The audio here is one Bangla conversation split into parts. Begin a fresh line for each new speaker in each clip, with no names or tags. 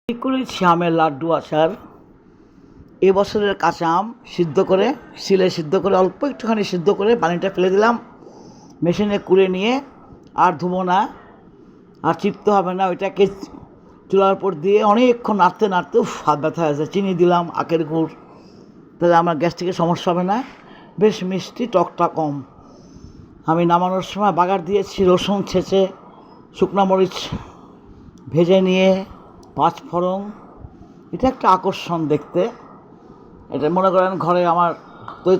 ঠিক করেছি আমের লাড্ডু আচার। এবছরের কাঁচা আম সিদ্ধ করে শিলে সিদ্ধ করে অল্প একটুখানি সিদ্ধ করে পানিটা ফেলে দিলাম, মেশিনে কুড়ে নিয়ে আর ধুবো না, আর চিপতে হবে না। ওইটাকে চুলার উপর দিয়ে অনেকক্ষণ নাড়তে নাড়তে হাত ব্যথা হয়ে যায়। চিনি দিলাম, আখের গুড়, তাহলে আমার গ্যাস্ট্রিকের সমস্যা হবে না। বেশ মিষ্টি, টকটা কম। আমি নামানোর সময় বাগার দিয়েছি রসুন ছেঁচে, শুকনো মরিচ ভেজে নিয়ে, পাঁচ ফোড়ন। এটা একটা আকর্ষণ দেখতে। এটা মনে করেন ঘরে আমার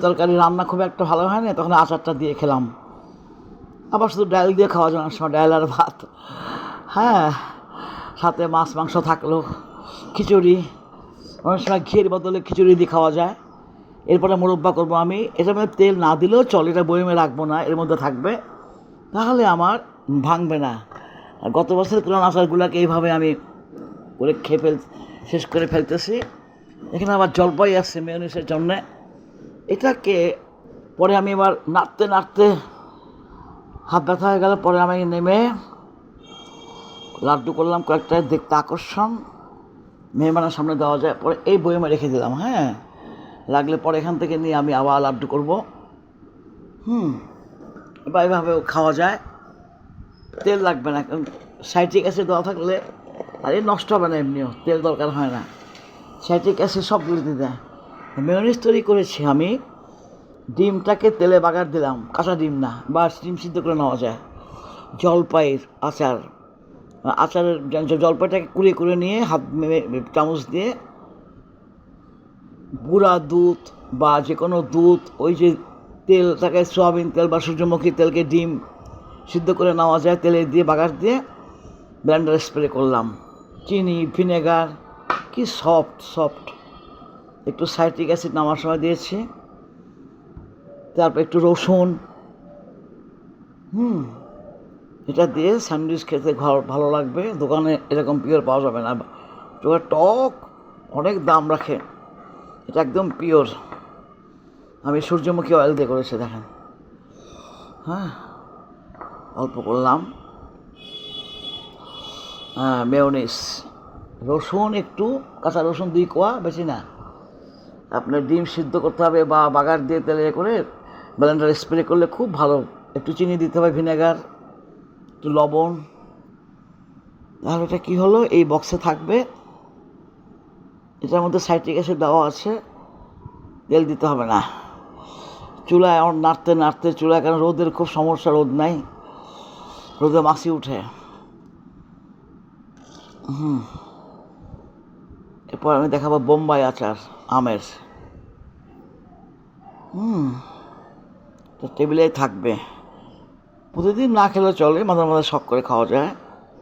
তরকারি রান্না খুব একটা ভালো হয় না, তখন আচারটা দিয়ে খেলাম। আবার শুধু ডাল দিয়ে খাওয়া যায়, অনেক সময় ডাল আর ভাত, হ্যাঁ, সাথে মাছ মাংস থাকলো, খিচুড়ি, অনেক সময় ঘিয়ের বদলে খিচুড়ি দিয়ে খাওয়া যায়। এরপরে মোরব্বা করবো আমি। এটার মধ্যে তেল না দিলেও চল, এটা বয়মে রাখবো না, এর মধ্যে থাকবে, তাহলে আমার ভাঙবে না। আর গত বছর পুরানো আচারগুলোকে এইভাবে আমি করে শেষ করে ফেলতেছি। এখানে আবার জলপাই আছে মেয়োনিজের জন্যে। এটাকে পরে আমি এবার নাড়তে নাড়তে হাত ব্যথা হয়ে গেল, পরে আমি নেমে লাড্ডু করলাম কয়েকটা, দেখতে আকর্ষণ, মেহমানের সামনে দেওয়া যায়। পরে এই বয়মে রেখে দিলাম, হ্যাঁ, লাগলে পরে এখান থেকে নিয়ে আমি আবার লাড্ডু করব। বা এভাবেও খাওয়া যায়, তেল লাগবে না, কারণ সাইট্রিক অ্যাসিড দেওয়া থাকলে আর এ নষ্ট হবে না, এমনিও তেল দরকার হয় না, সাইট্রিক অ্যাসিড সব দিতে দেয়। মেয়োনিজ তৈরি করেছি আমি, ডিমটাকে তেলে বাগার দিলাম, কাঁচা ডিম না, বা ডিম সিদ্ধ করে নেওয়া যায়। জলপাইয়ের আচার, আচারের জলপাইটাকে কুড়িয়ে কুড়িয়ে নিয়ে হাত চামচ দিয়ে গুঁড়া দুধ বা যে কোনো দুধ, ওই যে তেলটাকে সয়াবিন তেল বা সূর্যমুখী তেলকে ডিম সিদ্ধ করে নেওয়া যায়, তেলে দিয়ে বাগার দিয়ে ব্লেন্ডারে স্প্রে করলাম। চিনি, ভিনেগার, কি সফট। একটু সাইট্রিক অ্যাসিড নামার সময় দিয়েছি, তারপর একটু রসুন, এটা দিয়ে স্যান্ডউইচ খেতে ভালো লাগবে। দোকানে এরকম পিওর পাওয়া যাবে না, টক অনেক দাম রাখে, এটা একদম পিওর। আমি সূর্যমুখী অয়েল দিয়ে করেছি, দেখেন, হ্যাঁ, অল্প করলাম। মেয়োনিজ, রসুন একটু, কাঁচা রসুন 2 কোয়া, বেশি না। আপনার ডিম সিদ্ধ করতে হবে বা বাগার দিয়ে তেলে করে ব্লেন্ডার স্প্রে করলে খুব ভালো। একটু চিনি দিতে হবে, ভিনেগার, একটু লবণ। তাহলে এটা কী হলো, এই বক্সে থাকবে, এটার মধ্যে সাইট্রিক অ্যাসিড দেওয়া আছে, তেল দিতে হবে না। চুলায় আমার নাড়তে নাড়তে, চুলায় কারণ রোদের খুব সমস্যা, রোদ নাই, রোদে মাছি উঠে। এরপর আমি দেখাবো বোম্বাই আচার আমের। টেবিলেই থাকবে, প্রতিদিন না খেলে চলে, মাঝে মাঝে শখ করে খাওয়া যায়।